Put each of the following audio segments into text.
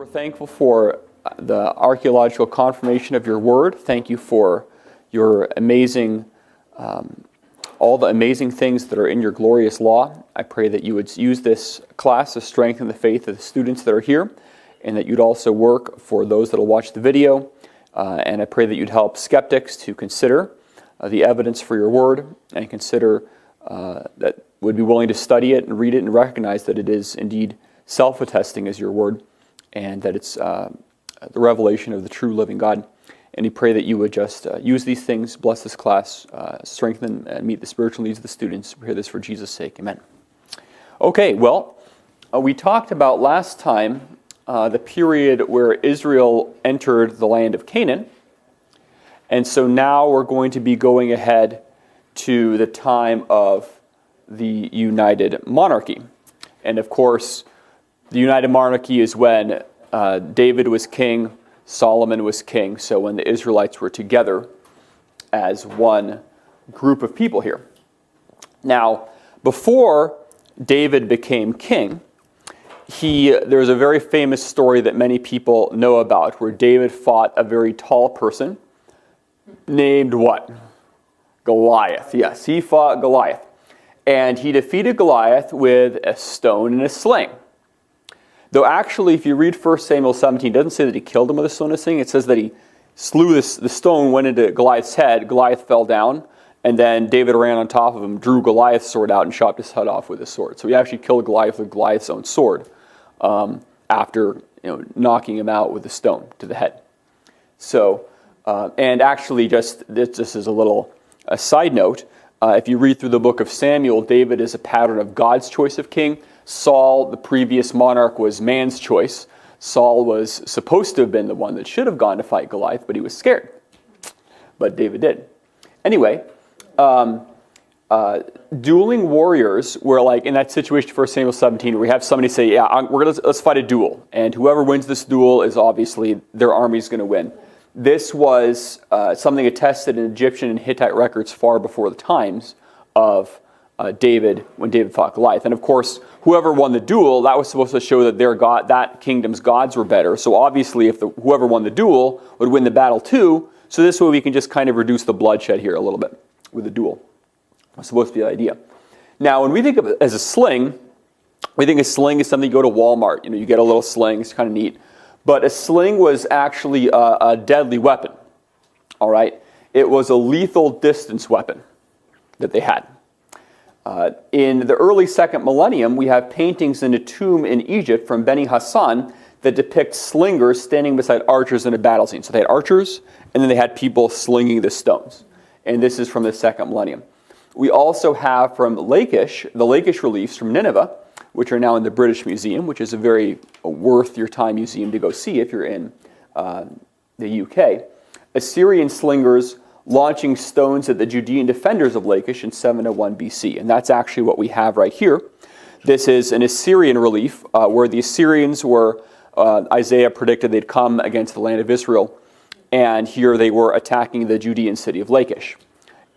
We're thankful for the archaeological confirmation of your word. Thank you for your amazing, all the amazing things that are in your glorious law. I pray that you would use this class to strengthen the faith of the students that are here, and that you'd also work for those that will watch the video. And I pray that you'd help skeptics to consider the evidence for your word, and consider that would be willing to study it and read it and recognize that it is indeed self-attesting as your word, and that it's the revelation of the true living God. And we pray that you would just use these things, bless this class, strengthen and meet the spiritual needs of the students. We hear this for Jesus' sake. Amen. Okay, well, we talked about last time the period where Israel entered the land of Canaan. And so now we're going to be going ahead to the time of the United Monarchy. And of course, the United Monarchy is when David was king, Solomon was king, so when the Israelites were together as one group of people here. Now, before David became king, there's a very famous story that many people know about, where David fought a very tall person named what? Goliath. Yes, he fought Goliath. And he defeated Goliath with a stone and a sling. Though actually, if you read 1 Samuel 17, it doesn't say that he killed him with a stone and a sling. It says that he slew the stone, went into Goliath's head, Goliath fell down, and then David ran on top of him, drew Goliath's sword out, and chopped his head off with his sword. So he actually killed Goliath with Goliath's own sword after knocking him out with a stone to the head. So, and actually, just as a little side note, if you read through the book of Samuel, David is a pattern of God's choice of king. Saul, the previous monarch, was man's choice. Saul was supposed to have been the one that should have gone to fight Goliath, but he was scared. But David did. Anyway, dueling warriors were like in that situation, 1 Samuel 17, where we have somebody say, let's fight a duel. And whoever wins this duel is obviously, their army is going to win. This was something attested in Egyptian and Hittite records far before the times of David, when David fought Goliath. And of course, whoever won the duel, that was supposed to show that their god, that kingdom's gods were better. So obviously, if whoever won the duel would win the battle too, so this way we can just kind of reduce the bloodshed here a little bit with the duel. That's supposed to be the idea. Now, when we think of it as a sling, we think a sling is something you go to Walmart. You get a little sling, it's kind of neat. But a sling was actually a deadly weapon. All right? It was a lethal distance weapon that they had. In the early second millennium, we have paintings in a tomb in Egypt from Beni Hassan that depict slingers standing beside archers in a battle scene. So they had archers, and then they had people slinging the stones. And this is from the second millennium. We also have from the Lachish reliefs from Nineveh, which are now in the British Museum, which is a very worth your time museum to go see if you're in the UK. Assyrian slingers launching stones at the Judean defenders of Lachish in 701 BC. And that's actually what we have right here. This is an Assyrian relief where the Assyrians were, Isaiah predicted they'd come against the land of Israel. And here they were attacking the Judean city of Lachish.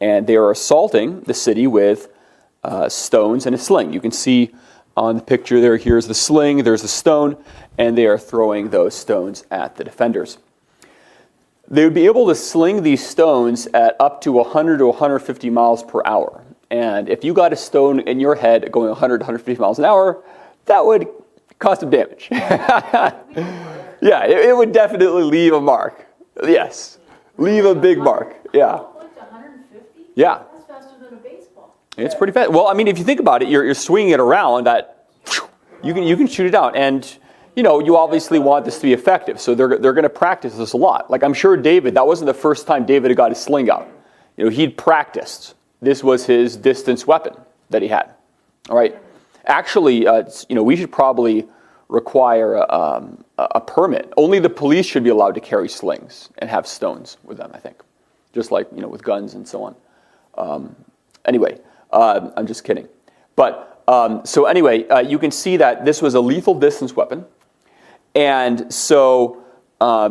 And they are assaulting the city with stones and a sling. You can see on the picture there, here's the sling, there's the stone, and they are throwing those stones at the defenders. They would be able to sling these stones at up to 100 to 150 miles per hour. And if you got a stone in your head going 100 to 150 miles an hour, that would cause some damage. Yeah, it would definitely leave a mark. Yes, leave a big mark. Yeah. 150? Yeah. That's faster than a baseball. It's pretty fast. Well, I mean, if you think about it, you're swinging it around, you can shoot it out. And you obviously want this to be effective, so they're going to practice this a lot. Like I'm sure David, that wasn't the first time David had got his sling out. He'd practiced. This was his distance weapon that he had. All right. Actually, we should probably require a permit. Only the police should be allowed to carry slings and have stones with them, I think. Just like, with guns and so on. Anyway, I'm just kidding. But, so anyway, you can see that this was a lethal distance weapon. And so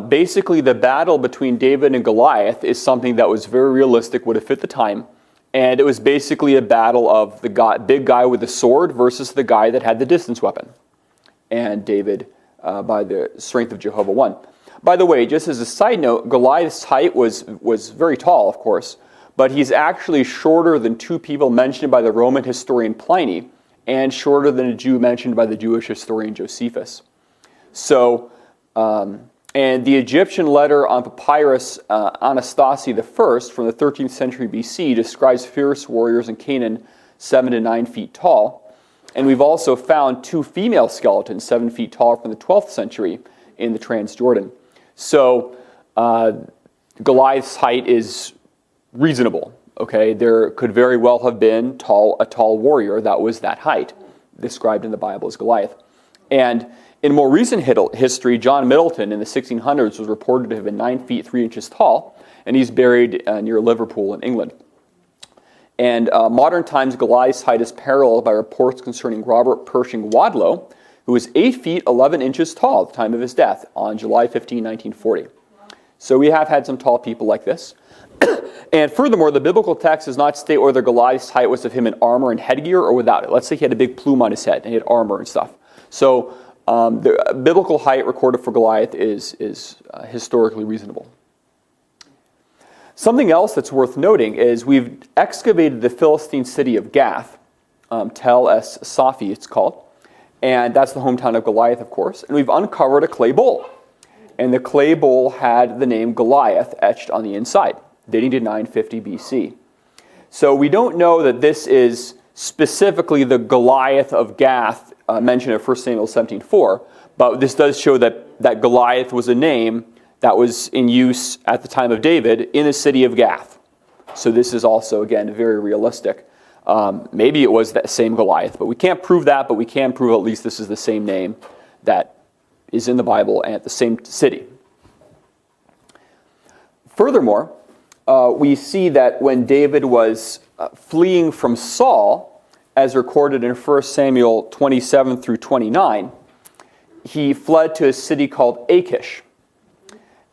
basically the battle between David and Goliath is something that was very realistic, would have fit the time. And it was basically a battle of the big guy with the sword versus the guy that had the distance weapon. And David by the strength of Jehovah won. By the way, just as a side note, Goliath's height was very tall, of course, but he's actually shorter than two people mentioned by the Roman historian Pliny, and shorter than a Jew mentioned by the Jewish historian Josephus. So, and the Egyptian letter on papyrus Anastasia I from the 13th century BC describes fierce warriors in Canaan 7 to 9 feet tall. And we've also found two female skeletons 7 feet tall from the 12th century in the Transjordan. So Goliath's height is reasonable. Okay, there could very well have been a tall warrior that was that height, described in the Bible as Goliath. And in more recent history, John Middleton in the 1600s was reported to have been 9 feet 3 inches tall, and he's buried near Liverpool in England. And modern times, Goliath's height is paralleled by reports concerning Robert Pershing Wadlow, who was 8 feet 11 inches tall at the time of his death on July 15, 1940. So we have had some tall people like this. And furthermore, the biblical text does not state whether Goliath's height was of him in armor and headgear or without it. Let's say he had a big plume on his head and he had armor and stuff. So the biblical height recorded for Goliath is historically reasonable. Something else that's worth noting is we've excavated the Philistine city of Gath, Tel Es Safi it's called, and that's the hometown of Goliath, of course, and we've uncovered a clay bowl. And the clay bowl had the name Goliath etched on the inside, dating to 950 BC. So we don't know that this is specifically the Goliath of Gath mentioned in 1 Samuel 17:4, but this does show that Goliath was a name that was in use at the time of David in the city of Gath. So this is also, again, very realistic. Maybe it was that same Goliath, but we can't prove that, but we can prove at least this is the same name that is in the Bible and at the same city. Furthermore, we see that when David was fleeing from Saul, as recorded in 1 Samuel 27 through 29, he fled to a city called Achish.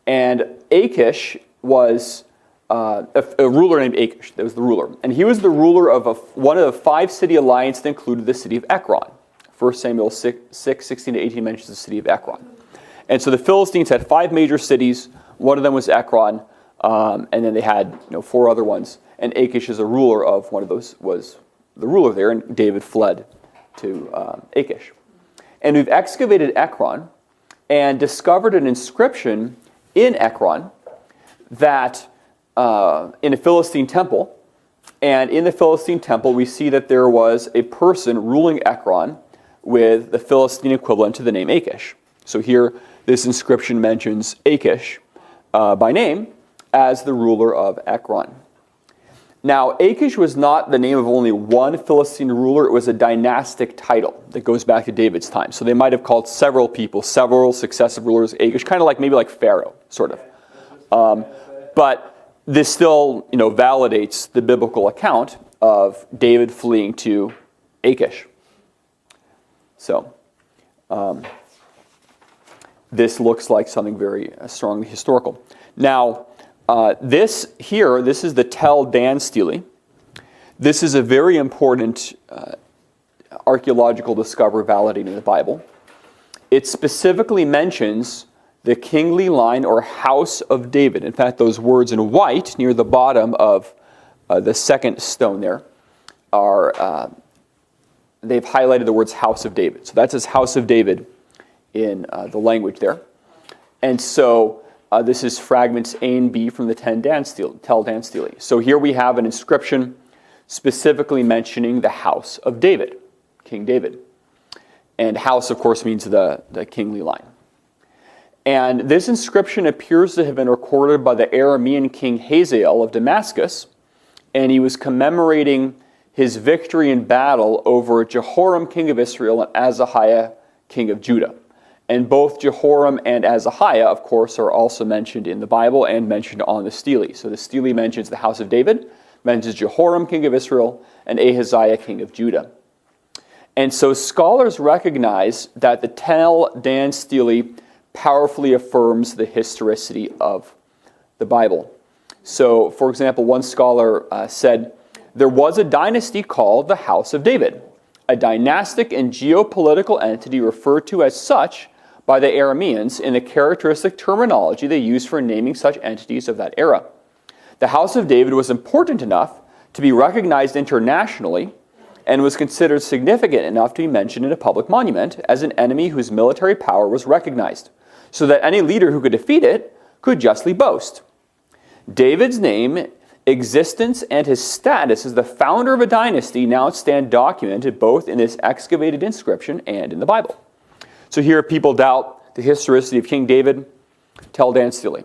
And Achish was a ruler named Achish. That was the ruler. And he was the ruler of one of the 5 city alliance that included the city of Ekron. 1 Samuel 16 to 18 mentions the city of Ekron. And so the Philistines had 5 major cities. One of them was Ekron. And then they had 4 other ones. And Achish is a ruler of one of those, was the ruler there. And David fled to Achish. And we've excavated Ekron and discovered an inscription in Ekron that in a Philistine temple. And in the Philistine temple, we see that there was a person ruling Ekron with the Philistine equivalent to the name Achish. So here, this inscription mentions Achish by name as the ruler of Ekron. Now, Achish was not the name of only one Philistine ruler. It was a dynastic title that goes back to David's time. So they might have called several people, several successive rulers Achish, kind of like maybe like Pharaoh, sort of. But this still, validates the biblical account of David fleeing to Achish. So, this looks like something very strongly historical. Now, this is the Tel Dan Stele. This is a very important archaeological discovery validating the Bible. It specifically mentions the kingly line or house of David. In fact, those words in white near the bottom of the second stone there are, they've highlighted the words house of David. So that's his house of David in the language there. And so this is fragments A and B from the Tel Dan Stele. So here we have an inscription specifically mentioning the house of David, King David. And house, of course, means the kingly line. And this inscription appears to have been recorded by the Aramean king Hazael of Damascus, and he was commemorating his victory in battle over Jehoram, king of Israel, and Ahaziah, king of Judah. And both Jehoram and Ahaziah, of course, are also mentioned in the Bible and mentioned on the stele. So the stele mentions the house of David, mentions Jehoram, king of Israel, and Ahaziah, king of Judah. And so scholars recognize that the Tel Dan Stele powerfully affirms the historicity of the Bible. So, for example, one scholar said, there was a dynasty called the House of David, a dynastic and geopolitical entity referred to as such by the Arameans in the characteristic terminology they used for naming such entities of that era. The House of David was important enough to be recognized internationally and was considered significant enough to be mentioned in a public monument as an enemy whose military power was recognized, so that any leader who could defeat it could justly boast. David's name, existence, and his status as the founder of a dynasty now stand documented both in this excavated inscription and in the Bible. So here people doubt the historicity of King David. Tell Dan Steele.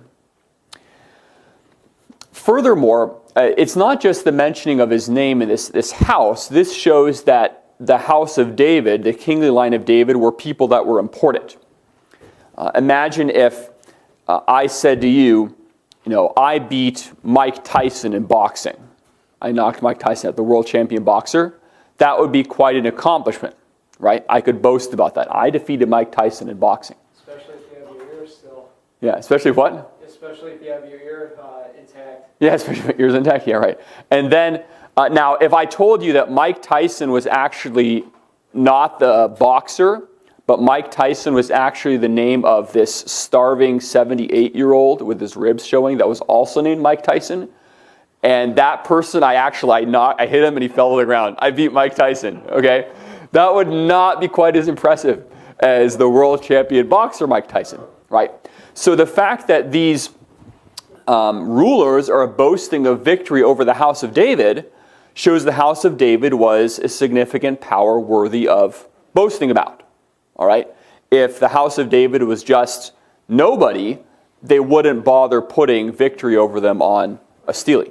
Furthermore, it's not just the mentioning of his name in this house. This shows that the house of David, the kingly line of David, were people that were important. Imagine if I said to you, I beat Mike Tyson in boxing. I knocked Mike Tyson out, the world champion boxer. That would be quite an accomplishment, right? I could boast about that. I defeated Mike Tyson in boxing. Especially if you have your ear still. Yeah, especially what? Especially if you have your ear intact. Yeah, especially if your ear's intact. Yeah, right. And then, now, if I told you that Mike Tyson was actually not the boxer, but Mike Tyson was actually the name of this starving 78-year-old with his ribs showing that was also named Mike Tyson. And that person, I hit him and he fell to the ground. I beat Mike Tyson, okay? That would not be quite as impressive as the world champion boxer Mike Tyson, right? So the fact that these rulers are boasting of victory over the house of David shows the house of David was a significant power worthy of boasting about. All right. If the house of David was just nobody, they wouldn't bother putting victory over them on a stele.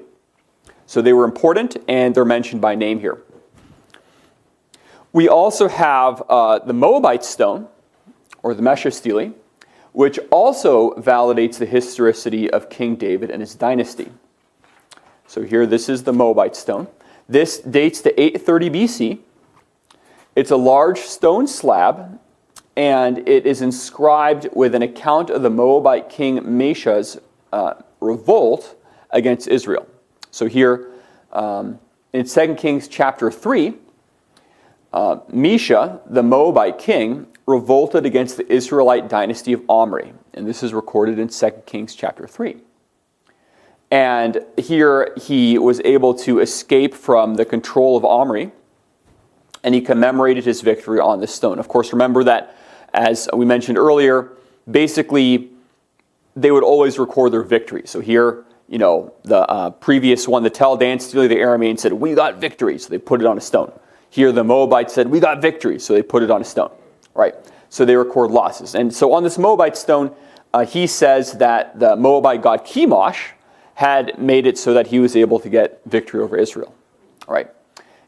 So they were important, and they're mentioned by name here. We also have the Moabite stone, or the Mesha stele, which also validates the historicity of King David and his dynasty. So here, this is the Moabite stone. This dates to 830 BC. It's a large stone slab, and it is inscribed with an account of the Moabite king Mesha's revolt against Israel. So here, in 2 Kings chapter 3, Mesha, the Moabite king, revolted against the Israelite dynasty of Omri. And this is recorded in 2 Kings chapter 3. And here he was able to escape from the control of Omri, and he commemorated his victory on this stone. Of course, remember that, as we mentioned earlier, basically they would always record their victory. So here, the previous one, the Tel Dan Steele, the Aramean said, "We got victory," so they put it on a stone. Here, the Moabites said, "We got victory," so they put it on a stone. Right? So they record losses. And so on this Moabite stone, he says that the Moabite god Chemosh had made it so that he was able to get victory over Israel. All right?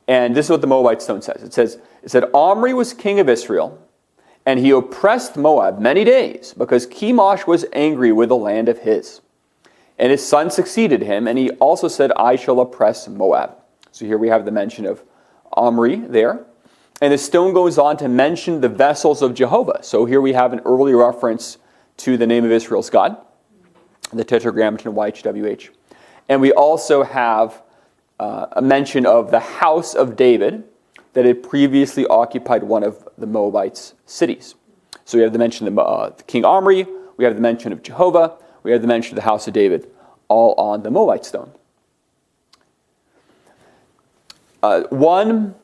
And this is what the Moabite stone says. It said, "Omri was king of Israel, and he oppressed Moab many days, because Chemosh was angry with the land of his. And his son succeeded him, and he also said, I shall oppress Moab." So here we have the mention of Omri there. And the stone goes on to mention the vessels of Jehovah. So here we have an early reference to the name of Israel's God, the Tetragrammaton YHWH. And we also have a mention of the house of David that had previously occupied one of the Moabites' cities. So we have the mention of King Omri, we have the mention of Jehovah, we have the mention of the house of David, all on the Moabite stone. One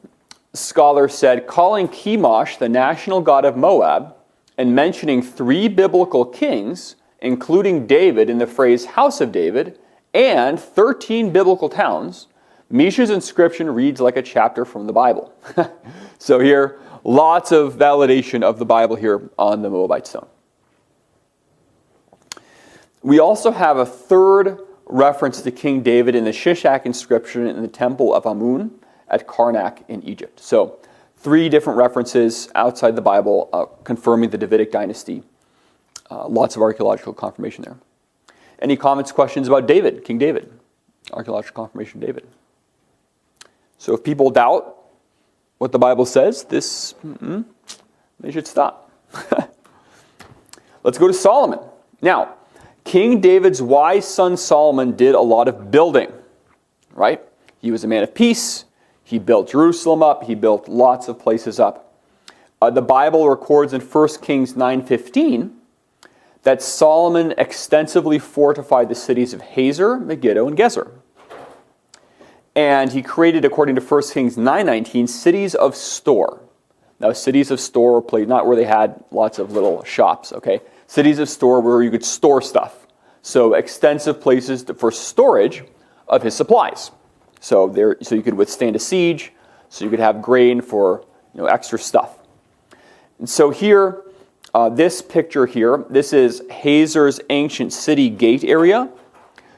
scholar said, calling Chemosh the national god of Moab and mentioning 3 biblical kings, including David in the phrase house of David, and 13 biblical towns, Mesha's inscription reads like a chapter from the Bible. So here, lots of validation of the Bible here on the Moabite stone. We also have a third reference to King David in the Shishak inscription in the temple of Amun at Karnak in Egypt. So 3 different references outside the Bible confirming the Davidic dynasty. Lots of archaeological confirmation there. Any comments, questions about David, King David? Archaeological confirmation of David. So if people doubt what the Bible says, they should stop. Let's go to Solomon. Now, King David's wise son Solomon did a lot of building, right? He was a man of peace. He built Jerusalem up. He built lots of places up. The Bible records in 1 Kings 9:15 that Solomon extensively fortified the cities of Hazor, Megiddo, and Gezer. And he created, according to 1 Kings 9:19, cities of store. Now, cities of store were played not where they had lots of little shops, okay? Cities of store where you could store stuff. So extensive places for storage of his supplies. So you could withstand a siege, so you could have grain for extra stuff. And so here, this picture here, this is Hazor's ancient city gate area.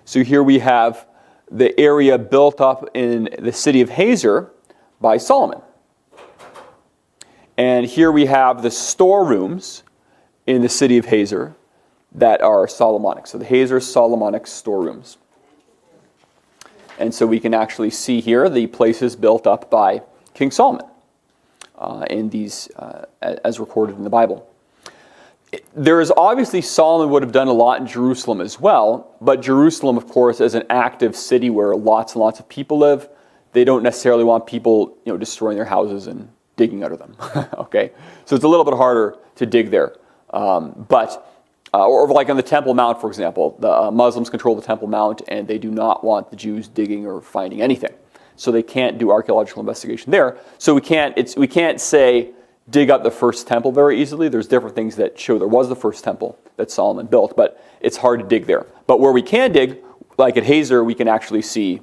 So here we have the area built up in the city of Hazor by Solomon. And here we have the storerooms in the city of Hazor that are Solomonic. So the Hazor Solomonic storerooms. And so we can actually see here the places built up by King Solomon in these, as recorded in the Bible. There is obviously, Solomon would have done a lot in Jerusalem as well, but Jerusalem, of course, is an active city where lots and lots of people live. They don't necessarily want people, destroying their houses and digging out of them. Okay, so it's a little bit harder to dig there. Or like on the Temple Mount, for example, the Muslims control the Temple Mount, and they do not want the Jews digging or finding anything. So they can't do archaeological investigation there. So we can't say dig up the first temple very easily. There's different things that show there was the first temple that Solomon built, but it's hard to dig there. But where we can dig, like at Hazor, we can actually see,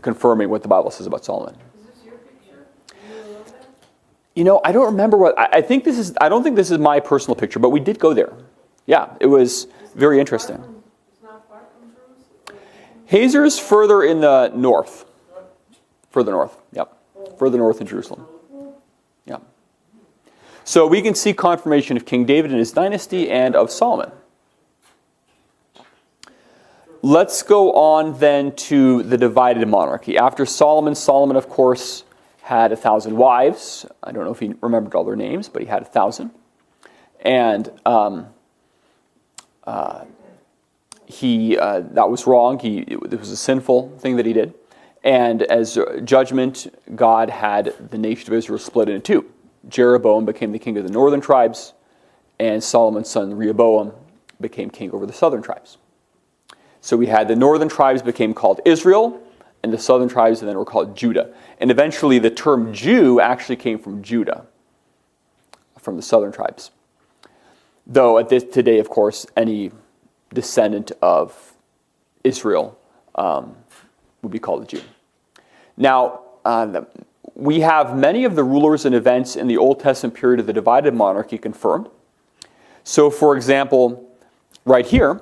confirming what the Bible says about Solomon. Is this your picture? You know that? I don't remember what. I think this is. I don't think this is my personal picture, but we did go there. Yeah, it was very interesting. It's not far from Jerusalem? Hazor is further in the north. Further north. Yep. Further north in Jerusalem. Yeah. So we can see confirmation of King David and his dynasty and of Solomon. Let's go on then to the divided monarchy. After Solomon, of course, had 1,000 wives. I don't know if he remembered all their names, but he had 1,000. And that was wrong. It was a sinful thing that he did. And as judgment, God had the nation of Israel split into two. Jeroboam became the king of the northern tribes, and Solomon's son Rehoboam became king over the southern tribes. So we had the northern tribes became called Israel, and the southern tribes then were called Judah. And eventually the term Jew actually came from Judah, from the southern tribes. Though today, of course, any descendant of Israel would be called a Jew. Now, we have many of the rulers and events in the Old Testament period of the divided monarchy confirmed. So, for example, right here,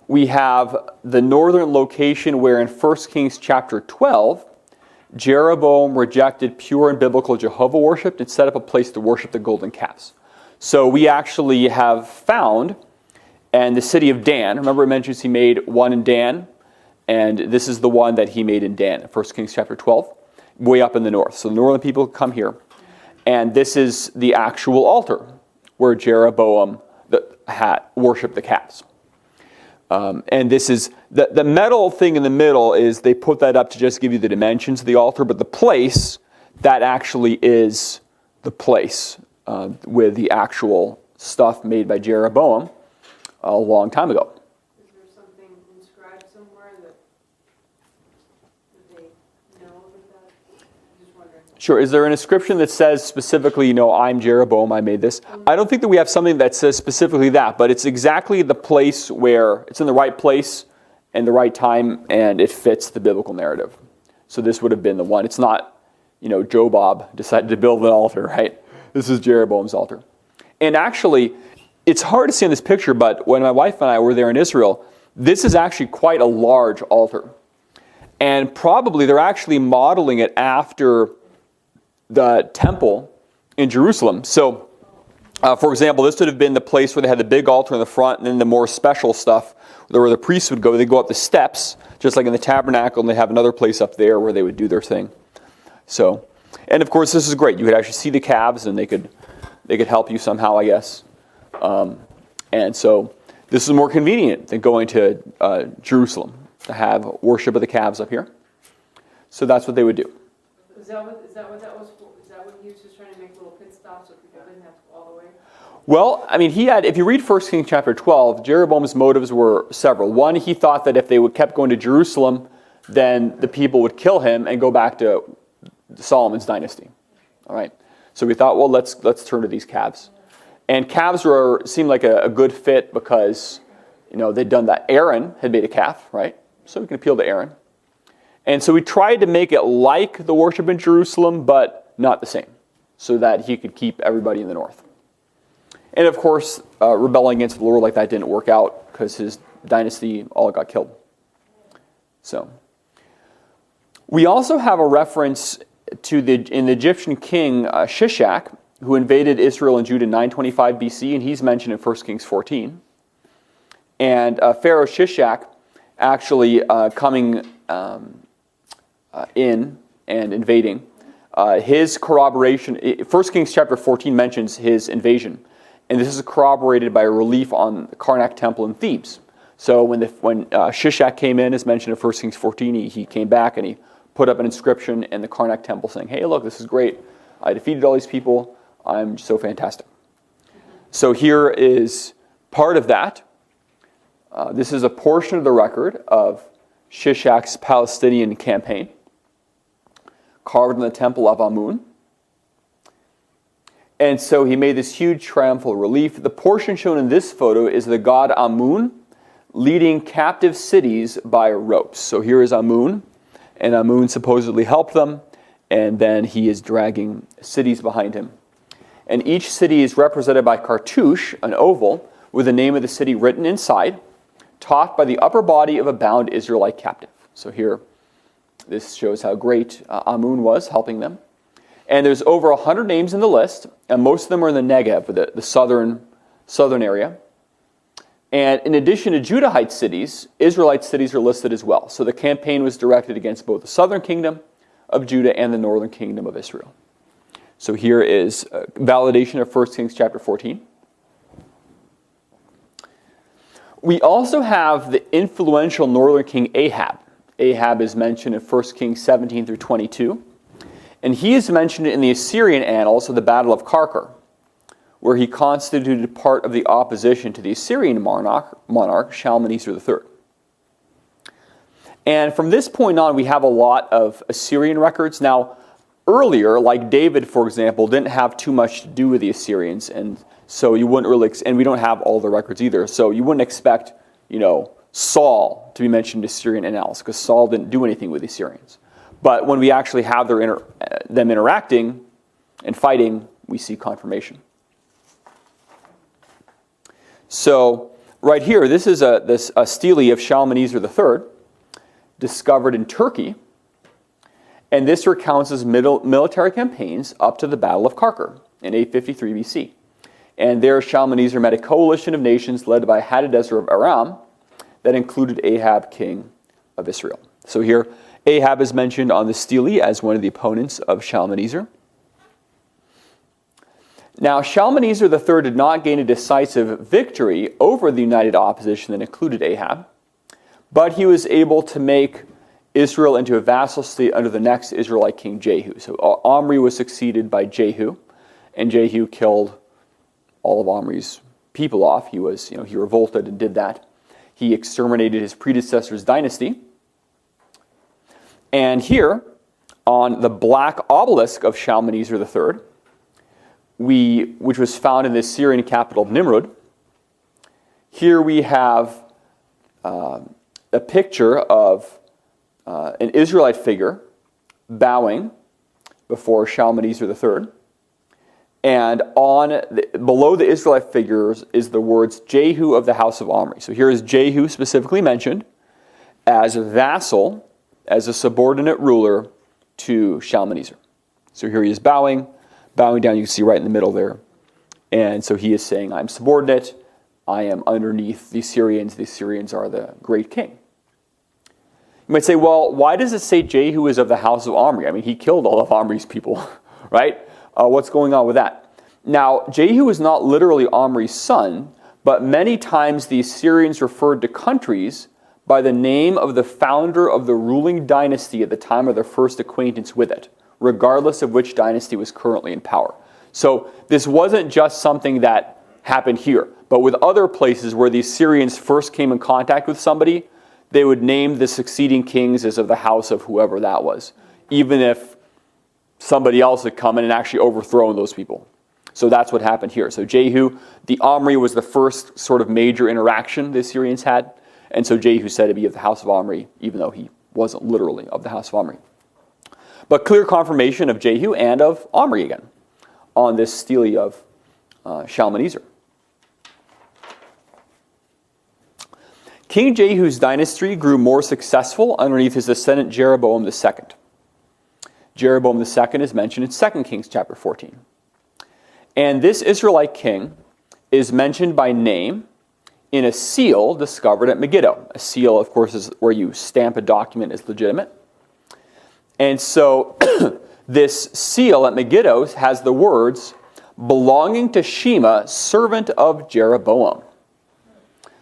we have the northern location where in 1 Kings chapter 12, Jeroboam rejected pure and biblical Jehovah worship and set up a place to worship the golden calves. So we actually have found, and the city of Dan, remember it mentions he made one in Dan, and this is the one that he made in Dan, 1 Kings chapter 12, way up in the north. So the northern people come here, and this is the actual altar where Jeroboam worshipped the calves. And this is, the metal thing in the middle is they put that up to just give you the dimensions of the altar, but the place, that actually is the place with the actual stuff made by Jeroboam a long time ago. Is there something inscribed somewhere that they know about that? I'm just wondering. Sure. Is there an inscription that says specifically, I'm Jeroboam, I made this? I don't think that we have something that says specifically that, but it's exactly the place where it's in the right place and the right time, and it fits the biblical narrative. So this would have been the one. It's not, Jobab decided to build an altar, right? This is Jeroboam's altar. And actually, it's hard to see in this picture, but when my wife and I were there in Israel, this is actually quite a large altar. And probably they're actually modeling it after the temple in Jerusalem. So, for example, this would have been the place where they had the big altar in the front, and then the more special stuff, where the priests would go. They'd go up the steps, just like in the tabernacle, and they have another place up there where they would do their thing. So, and of course, this is great. You could actually see the calves, and they could help you somehow, I guess. And so this is more convenient than going to Jerusalem to have worship of the calves up here. So that's what they would do. The Is that what that was for? Is that what he was just trying to make little pit stops so people didn't have to go all the way? Well, I mean, if you read 1 Kings chapter 12, Jeroboam's motives were several. One, he thought that if they kept going to Jerusalem, then the people would kill him and go back to Solomon's dynasty. All right. So we thought, well, let's turn to these calves. And calves seemed like a good fit because, they'd done that. Aaron had made a calf, right? So we can appeal to Aaron. And so we tried to make it like the worship in Jerusalem, but not the same, so that he could keep everybody in the north. And of course, rebelling against the Lord like that didn't work out because his dynasty all got killed. So we also have a reference to the Egyptian king Shishak, who invaded Israel and Judah in 925 BC, and he's mentioned in 1 Kings 14. And Pharaoh Shishak actually coming in and invading. His corroboration, 1 Kings chapter 14 mentions his invasion. And this is corroborated by a relief on the Karnak temple in Thebes. So when Shishak came in, as mentioned in 1 Kings 14, he came back and he put up an inscription in the Karnak temple saying, hey, look, this is great. I defeated all these people. I'm so fantastic. So here is part of that. This is a portion of the record of Shishak's Palestinian campaign, carved in the temple of Amun. And so he made this huge triumphal relief. The portion shown in this photo is the god Amun leading captive cities by ropes. So here is Amun, and Amun supposedly helped them, and then he is dragging cities behind him. And each city is represented by cartouche, an oval, with the name of the city written inside, topped by the upper body of a bound Israelite captive. So here, this shows how great Amun was helping them. And there's over 100 names in the list, and most of them are in the Negev, the southern area. And in addition to Judahite cities, Israelite cities are listed as well. So the campaign was directed against both the southern kingdom of Judah and the northern kingdom of Israel. So here is validation of 1 Kings chapter 14. We also have the influential northern king Ahab. Ahab is mentioned in 1 Kings 17 through 22. And he is mentioned in the Assyrian annals of the Battle of Karkar, where he constituted part of the opposition to the Assyrian monarch Shalmaneser III. And from this point on, we have a lot of Assyrian records. Now, earlier, like David, for example, didn't have too much to do with the Assyrians, and so you wouldn't really, and we don't have all the records either, so you wouldn't expect, Saul to be mentioned in Assyrian annals, because Saul didn't do anything with the Assyrians. But when we actually have them interacting and fighting, we see confirmation. So right here, this is a stele of Shalmaneser III, discovered in Turkey. And this recounts his military campaigns up to the Battle of Karkar in 853 BC. And there Shalmaneser met a coalition of nations led by Hadadezer of Aram that included Ahab, king of Israel. So here, Ahab is mentioned on the stele as one of the opponents of Shalmaneser. Now, Shalmaneser III did not gain a decisive victory over the united opposition that included Ahab, but he was able to make Israel into a vassal state under the next Israelite king, Jehu. So Omri was succeeded by Jehu, and Jehu killed all of Omri's people off. He revolted and did that. He exterminated his predecessor's dynasty. And here, on the black obelisk of Shalmaneser III, which was found in the Syrian capital of Nimrud, here we have a picture of an Israelite figure bowing before Shalmaneser III. And below the Israelite figures is the words Jehu of the house of Omri. So here is Jehu specifically mentioned as a vassal, as a subordinate ruler to Shalmaneser. So here he is bowing down, you can see right in the middle there. And so he is saying, I'm subordinate, I am underneath the Assyrians are the great king. You might say, well, why does it say Jehu is of the house of Omri? I mean, he killed all of Omri's people, right? What's going on with that? Now, Jehu is not literally Omri's son, but many times the Assyrians referred to countries by the name of the founder of the ruling dynasty at the time of their first acquaintance with it, regardless of which dynasty was currently in power. So this wasn't just something that happened here, but with other places where the Assyrians first came in contact with somebody, they would name the succeeding kings as of the house of whoever that was, even if somebody else had come in and actually overthrown those people. So that's what happened here. So Jehu, the Omri was the first sort of major interaction the Assyrians had. And so Jehu said to be of the house of Omri, even though he wasn't literally of the house of Omri. But clear confirmation of Jehu and of Omri again on this stele of Shalmaneser. King Jehu's dynasty grew more successful underneath his descendant Jeroboam II. Jeroboam II is mentioned in 2 Kings chapter 14. And this Israelite king is mentioned by name in a seal discovered at Megiddo. A seal, of course, is where you stamp a document as legitimate. And so this seal at Megiddo has the words, belonging to Shema, servant of Jeroboam.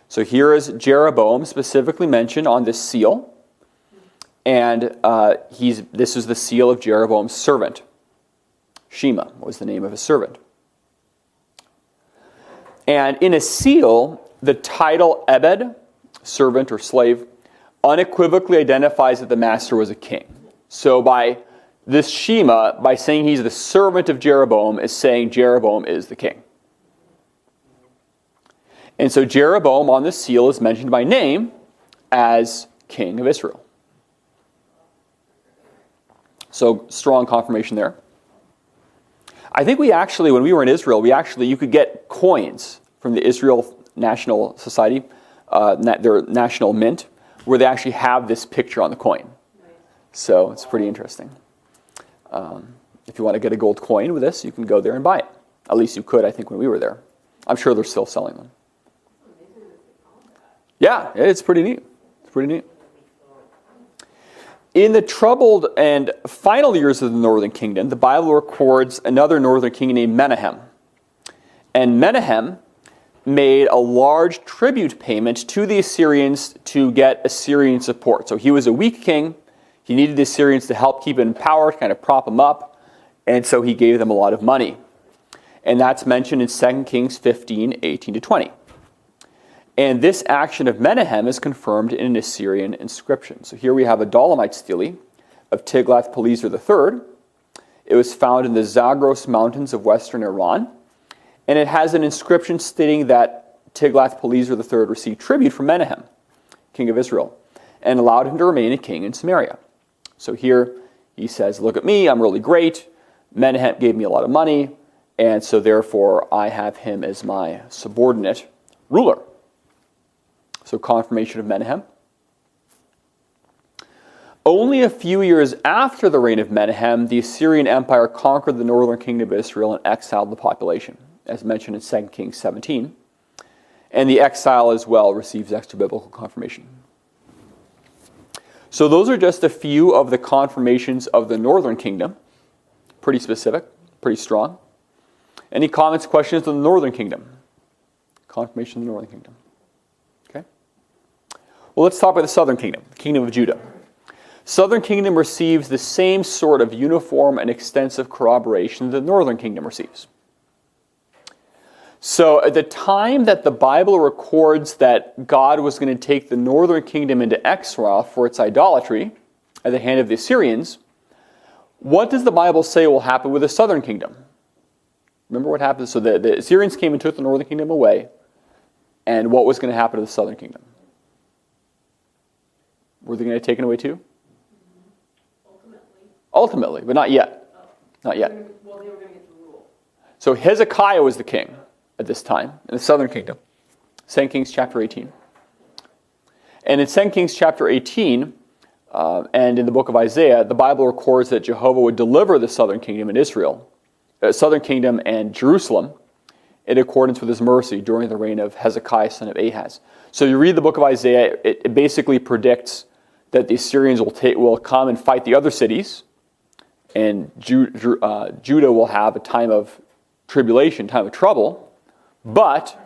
So here is Jeroboam specifically mentioned on this seal. And this is the seal of Jeroboam's servant. Shema was the name of his servant. And in a seal, the title Ebed, servant or slave, unequivocally identifies that the master was a king. So by this Shema, by saying he's the servant of Jeroboam, is saying Jeroboam is the king. And so Jeroboam on the seal is mentioned by name as king of Israel. So strong confirmation there. I think we actually, when we were in Israel, you could get coins from the Israel National Society, their national mint, where they actually have this picture on the coin. So it's pretty interesting. If you want to get a gold coin with this, you can go there and buy it. At least you could, I think, when we were there. I'm sure they're still selling them. Yeah, it's pretty neat. It's pretty neat. In the troubled and final years of the northern kingdom, the Bible records another northern king named Menahem. And Menahem made a large tribute payment to the Assyrians to get Assyrian support. So he was a weak king. He needed the Assyrians to help keep him in power, to kind of prop him up. And so he gave them a lot of money. And that's mentioned in 2 Kings 15, 18 to 20. And this action of Menahem is confirmed in an Assyrian inscription. So here we have a Dolomite stele of Tiglath-Pileser III. It was found in the Zagros Mountains of western Iran. And it has an inscription stating that Tiglath-Pileser III received tribute from Menahem, king of Israel, and allowed him to remain a king in Samaria. So here he says, look at me, I'm really great. Menahem gave me a lot of money, and so therefore I have him as my subordinate ruler. So confirmation of Menahem. Only a few years after the reign of Menahem, the Assyrian Empire conquered the northern kingdom of Israel and exiled the population, as mentioned in 2 Kings 17. And the exile as well receives extra biblical confirmation. So those are just a few of the confirmations of the northern kingdom. Pretty specific, pretty strong. Any comments, questions on the northern kingdom? Confirmation of the northern kingdom. Okay. Well, let's talk about the southern kingdom, the kingdom of Judah. Southern kingdom receives the same sort of uniform and extensive corroboration that the northern kingdom receives. So at the time that the Bible records that God was going to take the northern kingdom into exile for its idolatry at the hand of the Assyrians, what does the Bible say will happen with the southern kingdom? Remember what happened? So the Assyrians came and took the northern kingdom away, and what was going to happen to the southern kingdom? Were they going to take it away too? Ultimately, but not yet. Not yet. Well, they were going to get the rule. So Hezekiah was the king at this time in the southern kingdom. 2 Kings chapter 18. And in 2 Kings chapter 18, and in the book of Isaiah, the Bible records that Jehovah would deliver the southern kingdom and Israel, southern kingdom and Jerusalem, in accordance with his mercy during the reign of Hezekiah, son of Ahaz. So you read the book of Isaiah, it basically predicts that the Assyrians will come and fight the other cities, and Judah will have a time of tribulation, time of trouble, but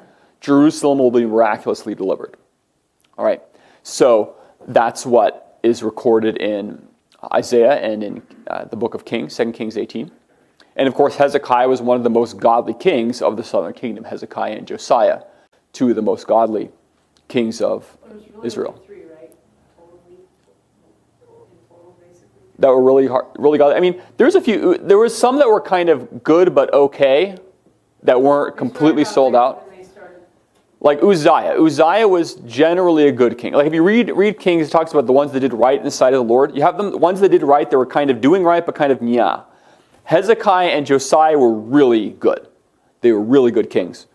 Jerusalem will be miraculously delivered. All right, so that's what is recorded in Isaiah and in the book of Kings, 2 Kings 18. And of course, Hezekiah was one of the most godly kings of the southern kingdom. Hezekiah and Josiah, two of the most godly kings of Israel. Three, right? Totally, in total, basically. That were really godly. I mean, there was some that were kind of good but okay, that weren't completely sold out. Like Uzziah. Uzziah was generally a good king. Like if you read Kings, it talks about the ones that did right in the sight of the Lord. You have the ones that did right, they were kind of doing right, but kind of nyah. Hezekiah and Josiah were really good. They were really good kings.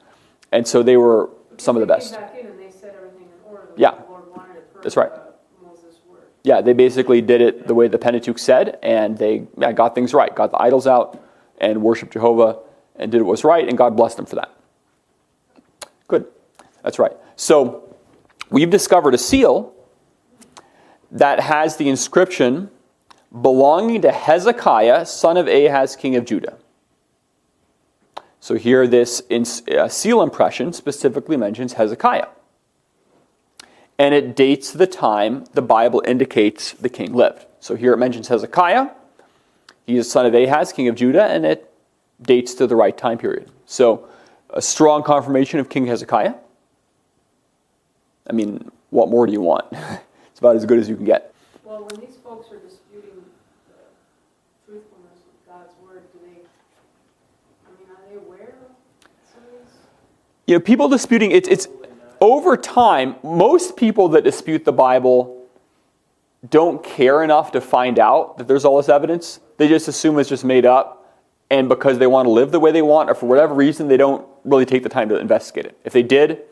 And so they were some of the best. They came back in and they set everything in order. Yeah. The Lord wanted it per, That's right. Moses' word. Yeah, they basically did it the way the Pentateuch said, and they got things right, got the idols out, and worshiped Jehovah, and did what was right, and God blessed them for that. Good. That's right. So we've discovered a seal that has the inscription belonging to Hezekiah, son of Ahaz, king of Judah. So here this seal impression specifically mentions Hezekiah. And it dates the time the Bible indicates the king lived. So here it mentions Hezekiah. He is son of Ahaz, king of Judah, and it dates to the right time period. So a strong confirmation of King Hezekiah. I mean, what more do you want? It's about as good as you can get. Well, when these folks are disputing the truthfulness of God's word, are they aware of some of these? You know, people disputing, it's over time, most people that dispute the Bible don't care enough to find out that there's all this evidence. They just assume it's just made up, and because they want to live the way they want, or for whatever reason, they don't really take the time to investigate it. If they did,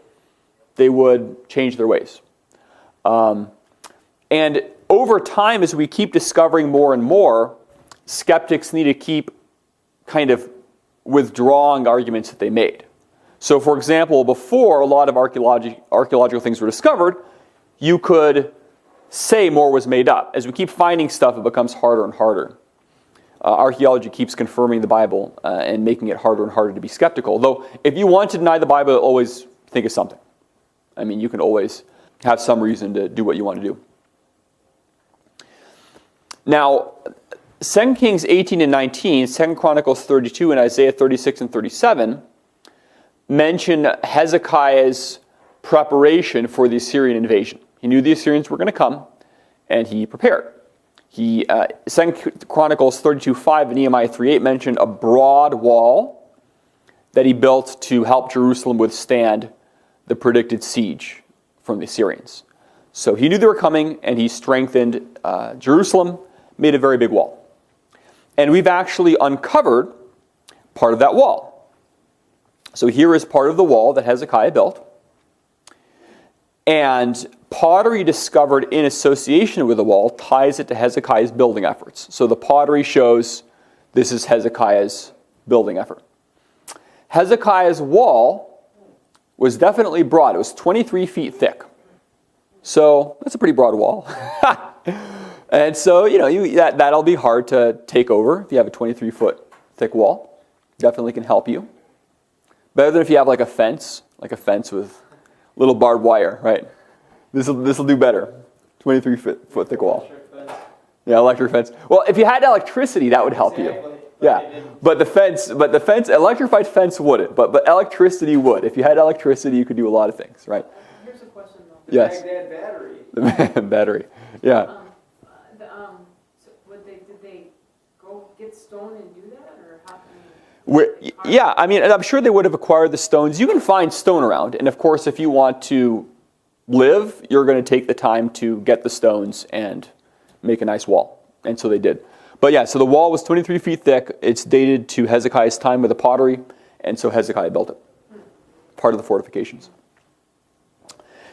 they would change their ways. And over time, as we keep discovering more and more, skeptics need to keep kind of withdrawing arguments that they made. So, for example, before a lot of archaeological things were discovered, you could say more was made up. As we keep finding stuff, it becomes harder and harder. Archaeology keeps confirming the Bible and making it harder and harder to be skeptical. Though, if you want to deny the Bible, always think of something. I mean, you can always have some reason to do what you want to do. Now, 2 Kings 18 and 19, 2 Chronicles 32, and Isaiah 36 and 37 mention Hezekiah's preparation for the Assyrian invasion. He knew the Assyrians were going to come, and he prepared. 2 Chronicles 32:5 and Nehemiah 3:8 mention a broad wall that he built to help Jerusalem withstand the predicted siege from the Assyrians. So he knew they were coming, and he strengthened Jerusalem, made a very big wall. And we've actually uncovered part of that wall. So here is part of the wall that Hezekiah built. And pottery discovered in association with the wall ties it to Hezekiah's building efforts. So the pottery shows this is Hezekiah's building effort. Hezekiah's wall was definitely broad. It was 23 feet thick. So that's a pretty broad wall. And so, that'll be hard to take over if you have a 23-foot thick wall. Definitely can help you. Better than if you have like a fence with little barbed wire, right? This will do better. 23-foot thick wall. Yeah, electric fence. Well, if you had electricity, that would help you. Yeah, but the fence, electrified fence wouldn't. But electricity would. If you had electricity, you could do a lot of things, right? Here's a question though. Yes. Baghdad battery. The battery. Yeah. So did they go get stone and do that, or how? Yeah, I mean, I'm sure they would have acquired the stones. You can find stone around, and of course, if you want to live, you're going to take the time to get the stones and make a nice wall, and so they did. But yeah, so the wall was 23 feet thick. It's dated to Hezekiah's time with the pottery, and so Hezekiah built it. Part of the fortifications.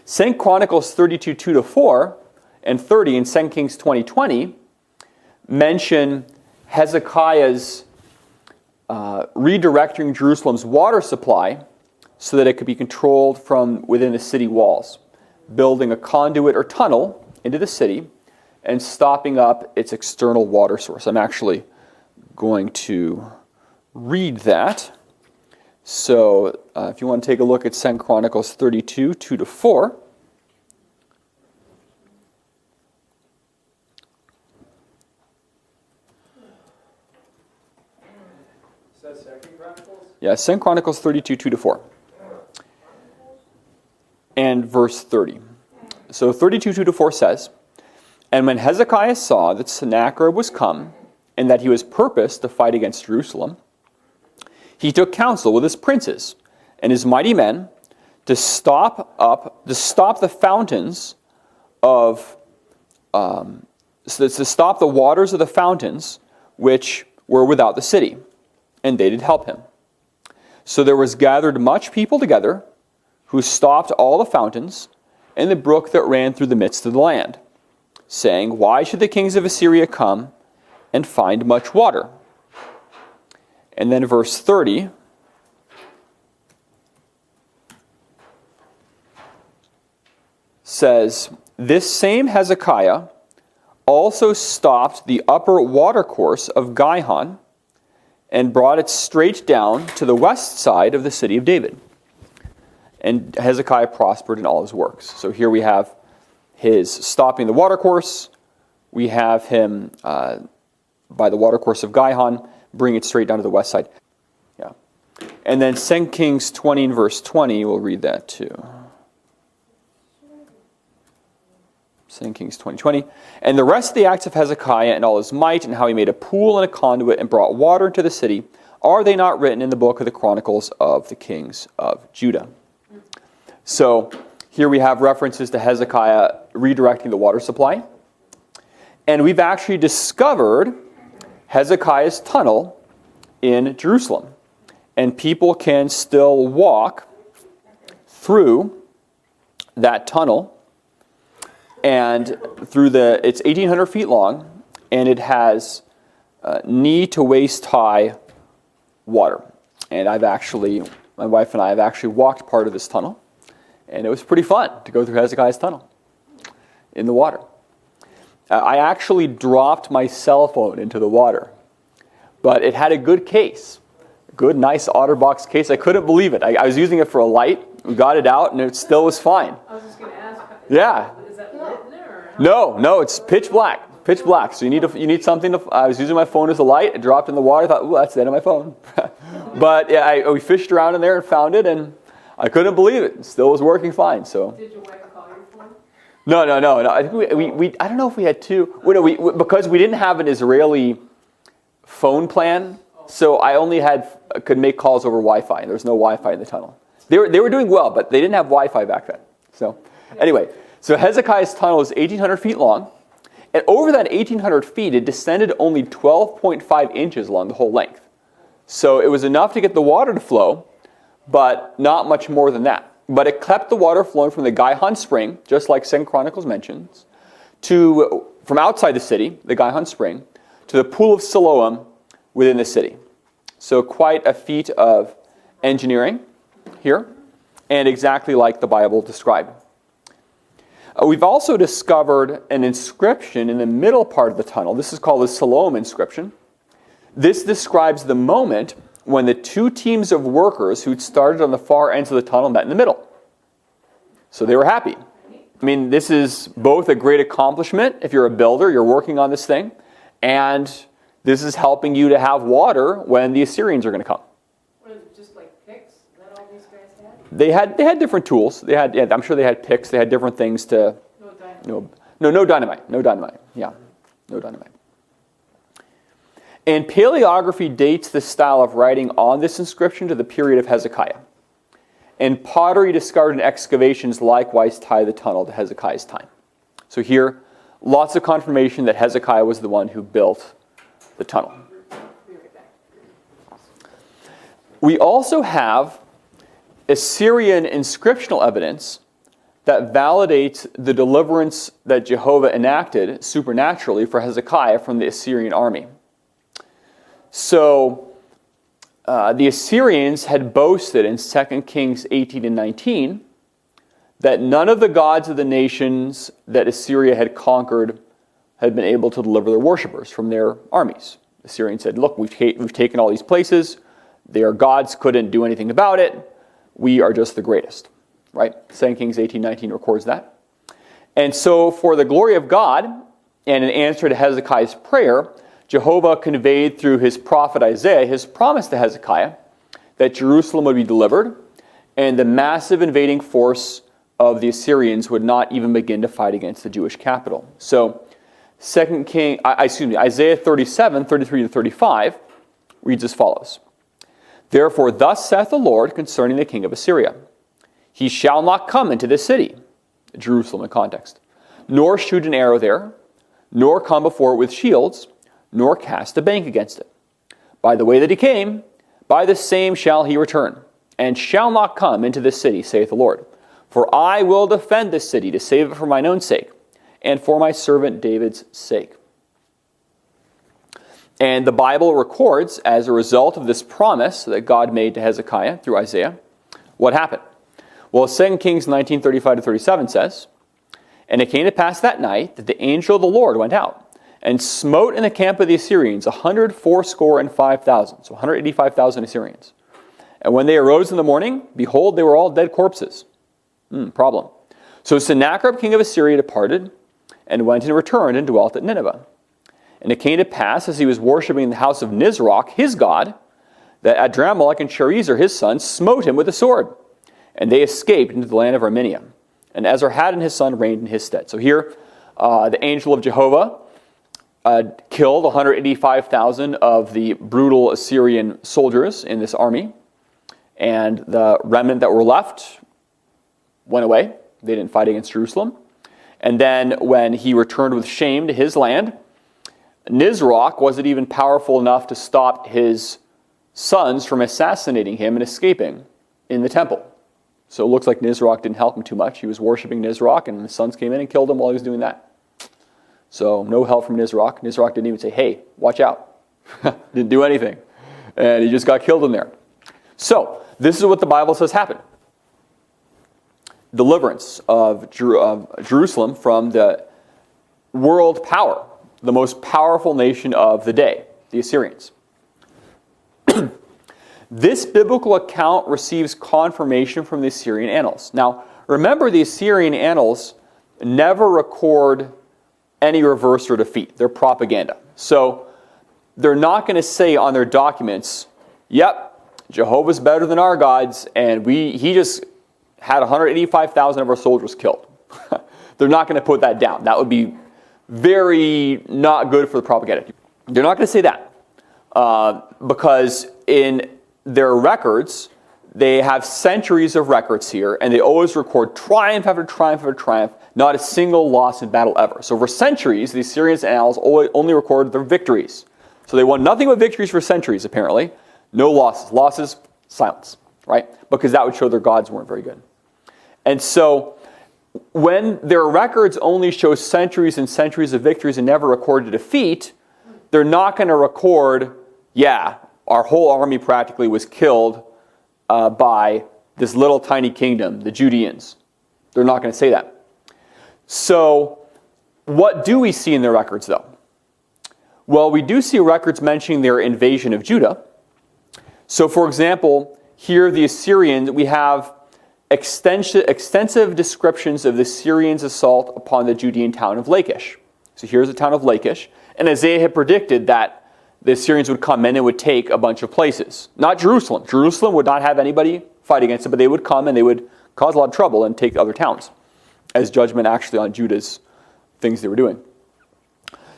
2 Chronicles 32, 2-4, and 30 in 2 Kings 20:20 mention Hezekiah's redirecting Jerusalem's water supply so that it could be controlled from within the city walls, building a conduit or tunnel into the city, and stopping up its external water source. I'm actually going to read that. So if you want to take a look at 2 Chronicles 32, 2-4. Is that 2 Chronicles? Yeah, 2 Chronicles 32, 2-4. And verse 30. So 32, 2-4 says, "And when Hezekiah saw that Sennacherib was come, and that he was purposed to fight against Jerusalem, he took counsel with his princes and his mighty men to stop the fountains of, to stop the waters of the fountains which were without the city, and they did help him. So there was gathered much people together, who stopped all the fountains and the brook that ran through the midst of the land, saying, Why should the kings of Assyria come and find much water?" And then verse 30 says, "This same Hezekiah also stopped the upper watercourse of Gihon and brought it straight down to the west side of the city of David. And Hezekiah prospered in all his works." So here we have his stopping the watercourse. We have him, by the watercourse of Gihon, bring it straight down to the west side. Yeah. And then 2 Kings 20 and verse 20, we'll read that too. 2 Kings 20:20. "And the rest of the acts of Hezekiah and all his might, and how he made a pool and a conduit and brought water into the city, are they not written in the book of the Chronicles of the kings of Judah?" So here we have references to Hezekiah redirecting the water supply. And we've actually discovered Hezekiah's tunnel in Jerusalem. And people can still walk through that tunnel. And it's 1,800 feet long, and it has knee to waist high water. And my wife and I have actually walked part of this tunnel, and it was pretty fun to go through Hezekiah's tunnel in the water. I actually dropped my cell phone into the water, but it had a good case, a good, nice OtterBox case. I couldn't believe it. I was using it for a light. We got it out, and it still was fine. I was just going to ask. Yeah. Is that lit in there or not? No, it's pitch black. Pitch black. So you need something to. I was using my phone as a light. It dropped in the water. I thought, ooh, that's the end of my phone. But yeah, we fished around in there and found it, and I couldn't believe it. It still was working fine. So. Did your wife call your phone? No. I think we I don't know if we had two. Because we didn't have an Israeli phone plan, so I only could make calls over Wi-Fi. There was no Wi-Fi in the tunnel. They were doing well, but they didn't have Wi-Fi back then. So anyway, so Hezekiah's tunnel is 1,800 feet long, and over that 1,800 feet, it descended only 12.5 inches along the whole length. So it was enough to get the water to flow, but not much more than that. But it kept the water flowing from the Gihon spring, just like 2 Chronicles mentions, from outside the city, the Gihon spring, to the pool of Siloam within the city. So quite a feat of engineering here, and exactly like the Bible described. We've also discovered an inscription in the middle part of the tunnel. This is called the Siloam inscription. This describes the moment when the two teams of workers who'd started on the far ends of the tunnel met in the middle. So they were happy. I mean, this is both a great accomplishment. If you're a builder, you're working on this thing, and this is helping you to have water when the Assyrians are going to come. What is it, just like picks that all these guys had? They had different tools. I'm sure they had picks. They had different things to. No dynamite. No dynamite. No dynamite. Yeah, no dynamite. And paleography dates the style of writing on this inscription to the period of Hezekiah. And pottery discovered in excavations likewise tie the tunnel to Hezekiah's time. So here, lots of confirmation that Hezekiah was the one who built the tunnel. We also have Assyrian inscriptional evidence that validates the deliverance that Jehovah enacted supernaturally for Hezekiah from the Assyrian army. So the Assyrians had boasted in 2 Kings 18 and 19 that none of the gods of the nations that Assyria had conquered had been able to deliver their worshippers from their armies. The Assyrians said, look, we've taken all these places. Their gods couldn't do anything about it. We are just the greatest. Right? 2 Kings 18:19 records that. And so for the glory of God and in answer to Hezekiah's prayer, Jehovah conveyed through his prophet Isaiah his promise to Hezekiah that Jerusalem would be delivered and the massive invading force of the Assyrians would not even begin to fight against the Jewish capital. So Isaiah 37, 33 to 35 reads as follows. Therefore, thus saith the Lord concerning the king of Assyria, he shall not come into this city, Jerusalem in context, nor shoot an arrow there, nor come before it with shields, nor cast a bank against it. By the way that he came, by the same shall he return, and shall not come into this city, saith the Lord. For I will defend this city to save it for mine own sake, and for my servant David's sake. And the Bible records, as a result of this promise that God made to Hezekiah through Isaiah, what happened. Well, 2 Kings 19:35 to 37 says, and it came to pass that night that the angel of the Lord went out, and smote in the camp of the Assyrians 185,000, so 185,000 Assyrians. And when they arose in the morning, behold, they were all dead corpses. Problem. So Sennacherib, king of Assyria, departed, and went and returned and dwelt at Nineveh. And it came to pass, as he was worshipping in the house of Nisroch, his god, that Adramelech and Sharezer, his son, smote him with a sword. And they escaped into the land of Armenia. And Esarhaddon, his son, reigned in his stead. So here, the angel of Jehovah killed 185,000 of the brutal Assyrian soldiers in this army. And the remnant that were left went away. They didn't fight against Jerusalem. And then when he returned with shame to his land, Nisroch wasn't even powerful enough to stop his sons from assassinating him and escaping in the temple. So it looks like Nisroch didn't help him too much. He was worshiping Nisroch, and his sons came in and killed him while he was doing that. So no help from Nisroch. Nisroch didn't even say, hey, watch out. Didn't do anything. And he just got killed in there. So this is what the Bible says happened. Deliverance of Jerusalem from the world power, the most powerful nation of the day, the Assyrians. This biblical account receives confirmation from the Assyrian annals. Now, remember, the Assyrian annals never record any reverse or defeat. They're propaganda. So they're not going to say on their documents, yep, Jehovah's better than our gods, and he just had 185,000 of our soldiers killed. They're not going to put that down. That would be very not good for the propaganda. They're not going to say that because in their records, they have centuries of records here, and they always record triumph after triumph after triumph, not a single loss in battle ever. So for centuries, the Assyrian annals only record their victories. So they won nothing but victories for centuries, apparently. No losses. Losses, silence, right? Because that would show their gods weren't very good. And so when their records only show centuries and centuries of victories and never record a defeat, they're not going to record, yeah, our whole army practically was killed by this little tiny kingdom, the Judeans. They're not going to say that. So what do we see in their records, though? Well, we do see records mentioning their invasion of Judah. So, for example, here the Assyrians, we have extensive descriptions of the Assyrians' assault upon the Judean town of Lachish. So here's the town of Lachish. And Isaiah had predicted that the Assyrians would come in and would take a bunch of places. Not Jerusalem. Jerusalem would not have anybody fight against it, but they would come and they would cause a lot of trouble and take other towns as judgment actually on Judah's things they were doing.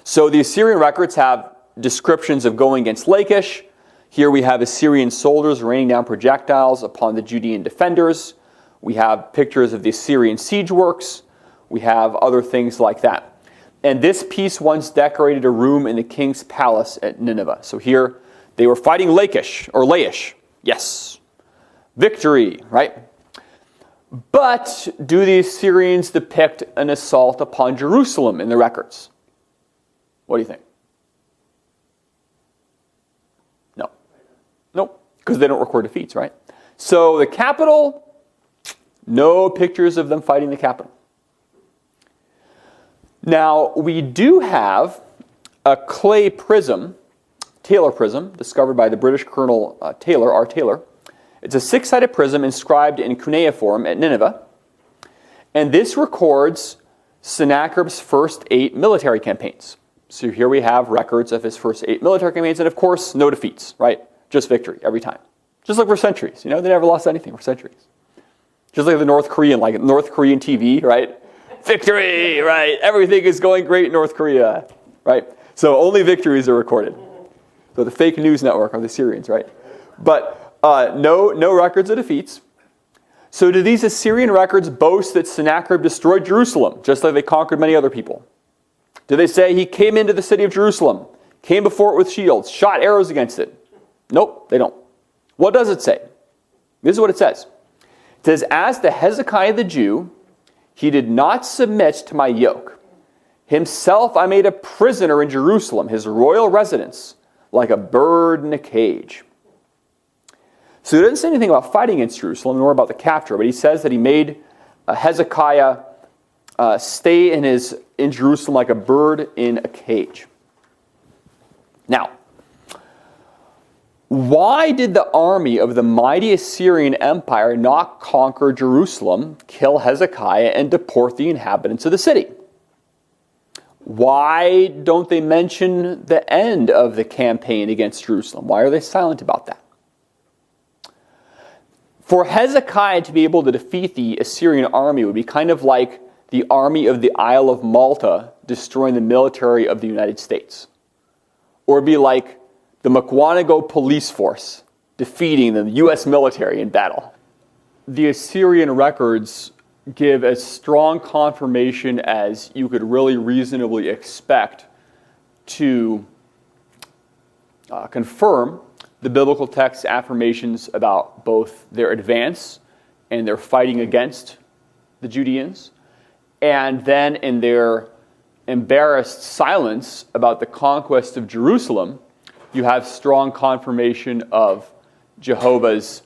So the Assyrian records have descriptions of going against Lachish. Here we have Assyrian soldiers raining down projectiles upon the Judean defenders. We have pictures of the Assyrian siege works. We have other things like that. And this piece once decorated a room in the king's palace at Nineveh. So here they were fighting Lachish, or Laish. Yes. Victory, right? But do the Assyrians depict an assault upon Jerusalem in the records? What do you think? No. Nope. Because they don't record defeats, right? So the capital, no pictures of them fighting the capital. Now, we do have a clay prism, Taylor prism, discovered by the British Colonel Taylor, R. Taylor. It's a 6-sided prism inscribed in cuneiform at Nineveh. And this records Sennacherib's first 8 military campaigns. So here we have records of his first 8 military campaigns, and of course, no defeats, right? Just victory every time. Just like for centuries, they never lost anything for centuries. Just like the North Korean TV, right? Victory, right? Everything is going great in North Korea, right? So only victories are recorded. So the fake news network of the Assyrians, right? But no records of defeats. So do these Assyrian records boast that Sennacherib destroyed Jerusalem, just like they conquered many other people? Do they say he came into the city of Jerusalem, came before it with shields, shot arrows against it? Nope, they don't. What does it say? This is what it says. It says, as to Hezekiah the Jew, he did not submit to my yoke. Himself I made a prisoner in Jerusalem, his royal residence, like a bird in a cage. So he doesn't say anything about fighting against Jerusalem, nor about the capture, but he says that he made Hezekiah stay in Jerusalem like a bird in a cage. Now, why did the army of the mighty Assyrian Empire not conquer Jerusalem, kill Hezekiah, and deport the inhabitants of the city? Why don't they mention the end of the campaign against Jerusalem? Why are they silent about that? For Hezekiah to be able to defeat the Assyrian army would be kind of like the army of the Isle of Malta destroying the military of the United States. Or it'd be like the Mukwonago police force defeating the U.S. military in battle. The Assyrian records give as strong confirmation as you could really reasonably expect to confirm the biblical text's affirmations about both their advance and their fighting against the Judeans, and then in their embarrassed silence about the conquest of Jerusalem, you have strong confirmation of Jehovah's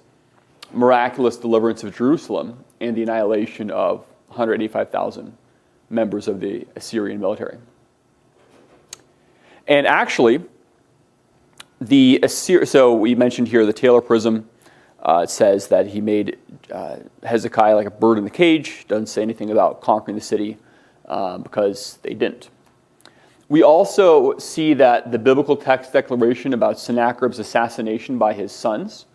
miraculous deliverance of Jerusalem and the annihilation of 185,000 members of the Assyrian military. And actually, so we mentioned here the Taylor Prism. It says that he made Hezekiah like a bird in the cage. Doesn't say anything about conquering the city because they didn't. We also see that the biblical text declaration about Sennacherib's assassination by his sons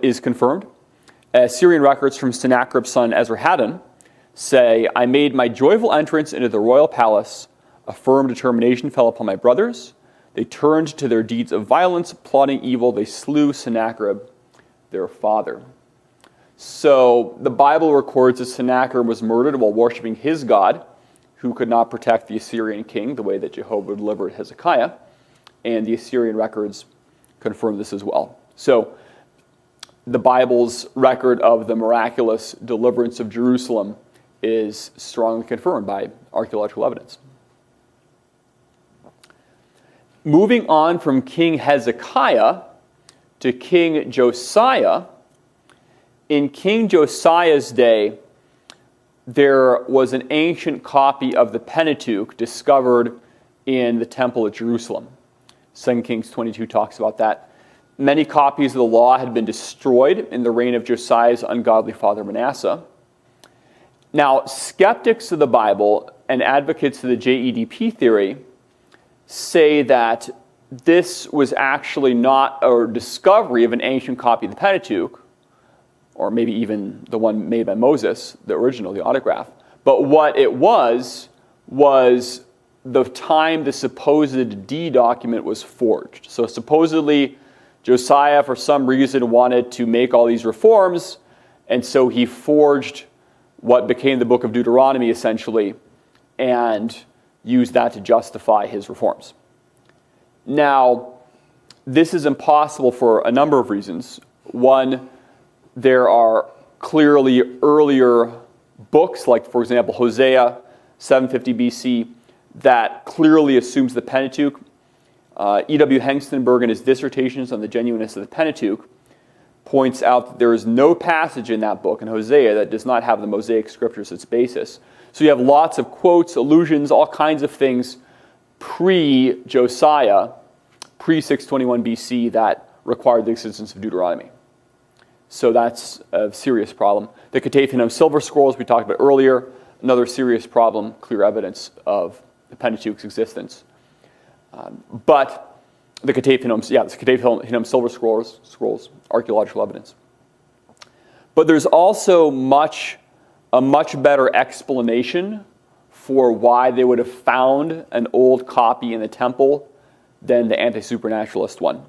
is confirmed. Assyrian records from Sennacherib's son Esarhaddon say, I made my joyful entrance into the royal palace. A firm determination fell upon my brothers. They turned to their deeds of violence, plotting evil. They slew Sennacherib, their father. So the Bible records that Sennacherib was murdered while worshiping his God, who could not protect the Assyrian king the way that Jehovah delivered Hezekiah. And the Assyrian records confirm this as well. So the Bible's record of the miraculous deliverance of Jerusalem is strongly confirmed by archaeological evidence. Moving on from King Hezekiah to King Josiah, in King Josiah's day, there was an ancient copy of the Pentateuch discovered in the Temple at Jerusalem. 2 Kings 22 talks about that. Many copies of the law had been destroyed in the reign of Josiah's ungodly father Manasseh. Now, skeptics of the Bible and advocates of the JEDP theory say that this was actually not a discovery of an ancient copy of the Pentateuch, or maybe even the one made by Moses, the original, the autograph. But what it was the time the supposed D document was forged. So supposedly, Josiah, for some reason, wanted to make all these reforms, and so he forged what became the book of Deuteronomy, essentially, and used that to justify his reforms. Now, this is impossible for a number of reasons. One, there are clearly earlier books, like, for example, Hosea, 750 BC, that clearly assumes the Pentateuch. E.W. Hengstenberg, in his dissertations on the genuineness of the Pentateuch, points out that there is no passage in that book, in Hosea, that does not have the Mosaic Scriptures as its basis. So you have lots of quotes, allusions, all kinds of things pre-Josiah, pre-621 BC, that required the existence of Deuteronomy. So that's a serious problem. The Catatheum silver scrolls we talked about earlier, another serious problem, clear evidence of the Pentateuch's existence. But the Ketef Hinnom silver scrolls, archaeological evidence. But there's also a much better explanation for why they would have found an old copy in the temple than the anti-supernaturalist one.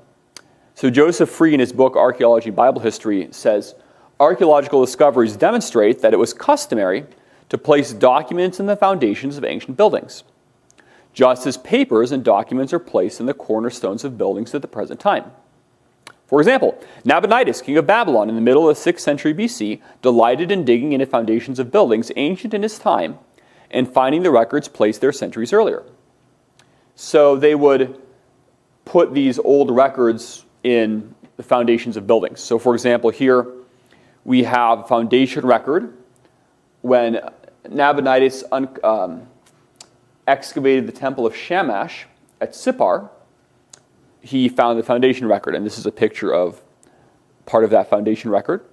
So Joseph Free, in his book Archaeology and Bible History, says, archaeological discoveries demonstrate that it was customary to place documents in the foundations of ancient buildings, just as papers and documents are placed in the cornerstones of buildings at the present time. For example, Nabonidus, king of Babylon in the middle of the 6th century BC, delighted in digging into foundations of buildings ancient in his time and finding the records placed there centuries earlier. So they would put these old records in the foundations of buildings. So for example, here we have a foundation record when Nabonidus excavated the temple of Shamash at Sippar. He found the foundation record, and this is a picture of part of that foundation record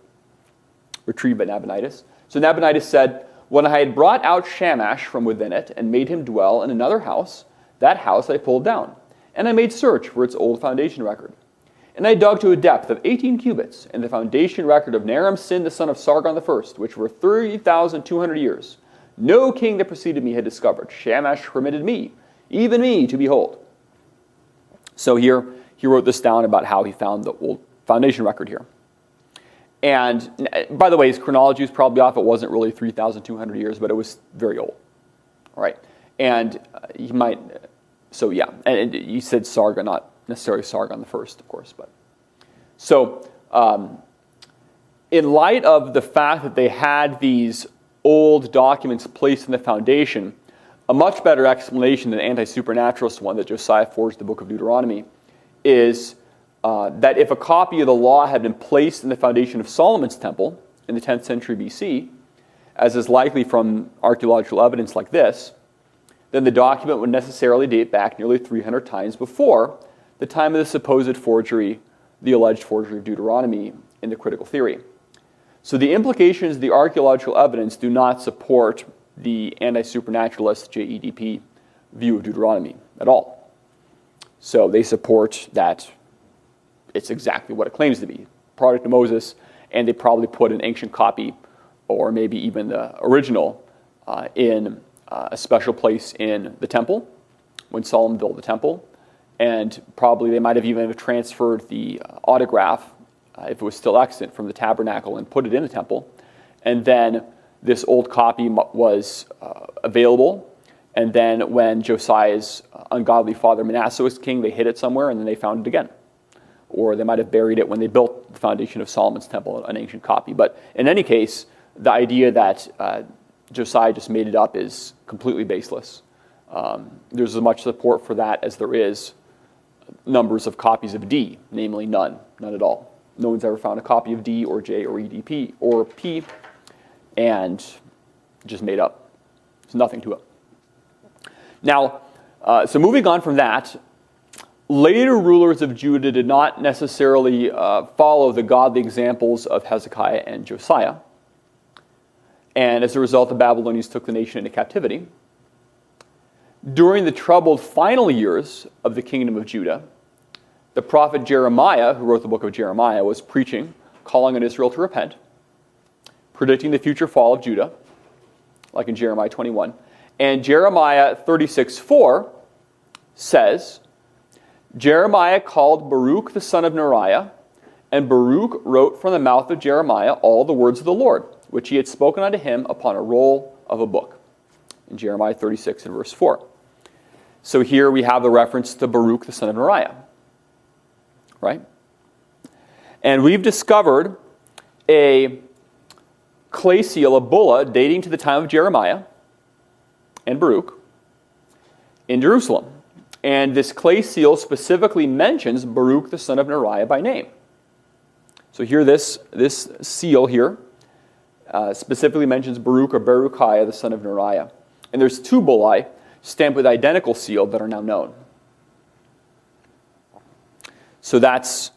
retrieved by Nabonidus. So Nabonidus said, when I had brought out Shamash from within it and made him dwell in another house, that house I pulled down, and I made search for its old foundation record. And I dug to a depth of 18 cubits in the foundation record of Naram-Sin, the son of Sargon I, which were 3,200 years. No king that preceded me had discovered. Shamash permitted me, even me, to behold. So here, he wrote this down about how he found the old foundation record here. And by the way, his chronology is probably off. It wasn't really 3,200 years, but it was very old. All right. And he might, so yeah. And he said Sargon, not necessarily Sargon the first, of course. But so in light of the fact that they had these old documents placed in the foundation, a much better explanation than the anti-supernaturalist one that Josiah forged the book of Deuteronomy is that if a copy of the law had been placed in the foundation of Solomon's temple in the 10th century BC, as is likely from archaeological evidence like this, then the document would necessarily date back nearly 300 times before the time of the supposed forgery, the alleged forgery of Deuteronomy in the critical theory. So the implications of the archaeological evidence do not support the anti-supernaturalist JEDP view of Deuteronomy at all. So they support that it's exactly what it claims to be, product of Moses, and they probably put an ancient copy, or maybe even the original, in a special place in the temple when Solomon built the temple, and probably they might have even transferred the autograph, if it was still extant, from the tabernacle and put it in the temple, and then this old copy was available, and then when Josiah's ungodly father Manasseh was king, they hid it somewhere, and then they found it again. Or they might have buried it when they built the foundation of Solomon's temple, an ancient copy. But in any case, the idea that Josiah just made it up is completely baseless. There's as much support for that as there is numbers of copies of D, namely none at all. No one's ever found a copy of D or J or EDP or P, and just made up. There's nothing to it. Now, so moving on from that, later rulers of Judah did not necessarily follow the godly examples of Hezekiah and Josiah. And as a result, the Babylonians took the nation into captivity. During the troubled final years of the kingdom of Judah, the prophet Jeremiah, who wrote the book of Jeremiah, was preaching, calling on Israel to repent, predicting the future fall of Judah, like in Jeremiah 21. And Jeremiah 36:4 says, Jeremiah called Baruch the son of Neriah, and Baruch wrote from the mouth of Jeremiah all the words of the Lord, which he had spoken unto him upon a roll of a book. In Jeremiah 36 and verse 4. So here we have the reference to Baruch the son of Neriah. Right? And we've discovered a clay seal, a bulla, dating to the time of Jeremiah and Baruch in Jerusalem. And this clay seal specifically mentions Baruch the son of Neriah by name. So here this seal here specifically mentions Baruch or Beruchiah the son of Neriah. And there's two bullae stamped with identical seal that are now known. So that's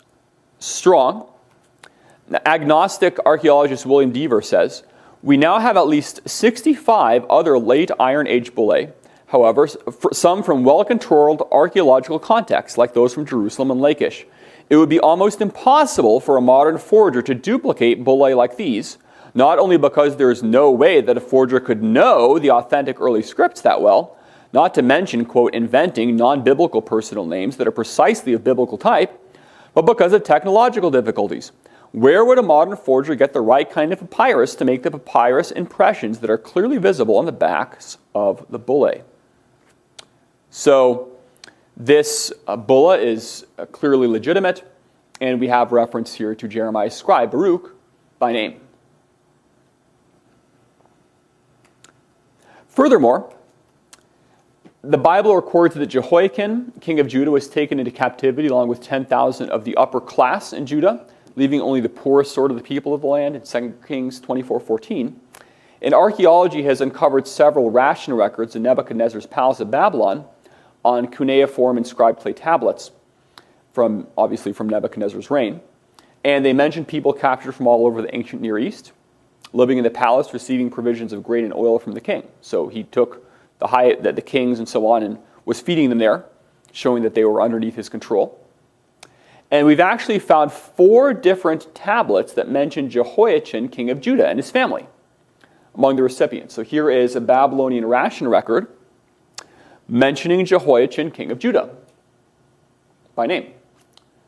strong. The agnostic archaeologist William Deaver says, we now have at least 65 other late Iron Age bullae however, some from well-controlled archaeological contexts, like those from Jerusalem and Lachish. It would be almost impossible for a modern forger to duplicate bullae like these, not only because there is no way that a forger could know the authentic early scripts that well, not to mention, quote, inventing non-biblical personal names that are precisely of biblical type, but because of technological difficulties. Where would a modern forger get the right kind of papyrus to make the papyrus impressions that are clearly visible on the backs of the bullae? So this bulla is clearly legitimate, and we have reference here to Jeremiah's scribe, Baruch, by name. Furthermore, the Bible records that Jehoiakim, king of Judah, was taken into captivity along with 10,000 of the upper class in Judah, leaving only the poorest sort of the people of the land in 2 Kings 24:14. And archaeology has uncovered several ration records in Nebuchadnezzar's palace of Babylon on cuneiform inscribed clay tablets, obviously from Nebuchadnezzar's reign. And they mention people captured from all over the ancient Near East, living in the palace, receiving provisions of grain and oil from the king. So he took the kings and so on and was feeding them there, showing that they were underneath his control. And we've actually found 4 different tablets that mention Jehoiachin, king of Judah, and his family among the recipients. So here is a Babylonian ration record mentioning Jehoiachin, king of Judah, by name.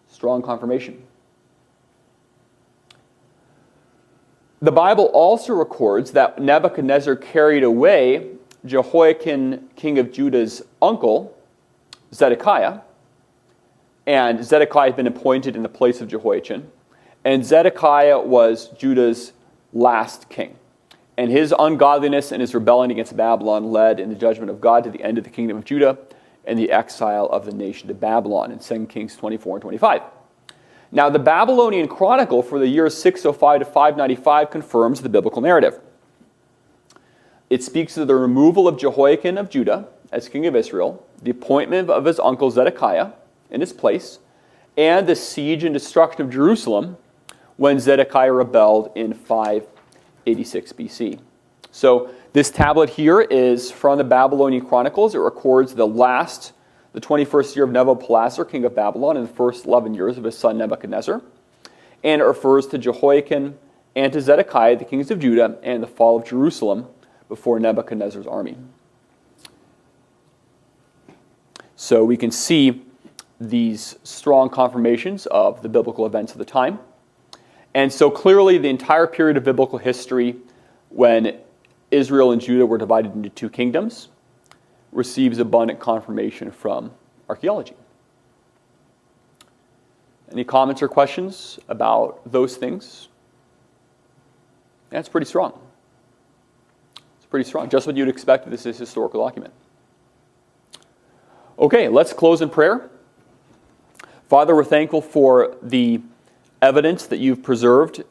Strong confirmation. The Bible also records that Nebuchadnezzar carried away Jehoiachin, king of Judah's uncle, Zedekiah, and Zedekiah had been appointed in the place of Jehoiachin, and Zedekiah was Judah's last king. And his ungodliness and his rebellion against Babylon led, in the judgment of God, to the end of the kingdom of Judah and the exile of the nation to Babylon in 2 Kings 24 and 25. Now, the Babylonian Chronicle for the years 605 to 595 confirms the biblical narrative. It speaks of the removal of Jehoiakim of Judah as king of Israel, the appointment of his uncle Zedekiah in his place, and the siege and destruction of Jerusalem when Zedekiah rebelled in 586 BC. So this tablet here is from the Babylonian Chronicles. It records the 21st year of Nebuchadnezzar, king of Babylon, and the first 11 years of his son Nebuchadnezzar. And it refers to Jehoiakim and to Zedekiah, the kings of Judah, and the fall of Jerusalem before Nebuchadnezzar's army. So we can see these strong confirmations of the biblical events of the time. And so clearly the entire period of biblical history, when Israel and Judah were divided into 2 kingdoms, receives abundant confirmation from archaeology. Any comments or questions about those things? That's pretty strong. It's pretty strong. Just what you'd expect of this historical document. Okay, let's close in prayer. Father, we're thankful for the evidence that you've preserved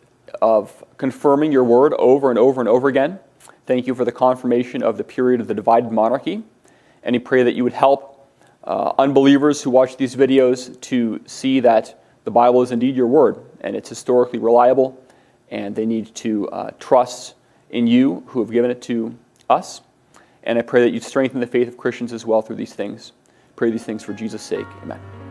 of confirming your word over and over and over again. Thank you for the confirmation of the period of the divided monarchy. And we pray that you would help unbelievers who watch these videos to see that the Bible is indeed your word, and it's historically reliable, and they need to trust in you who have given it to us. And I pray that you'd strengthen the faith of Christians as well through these things. Pray these things for Jesus' sake. Amen.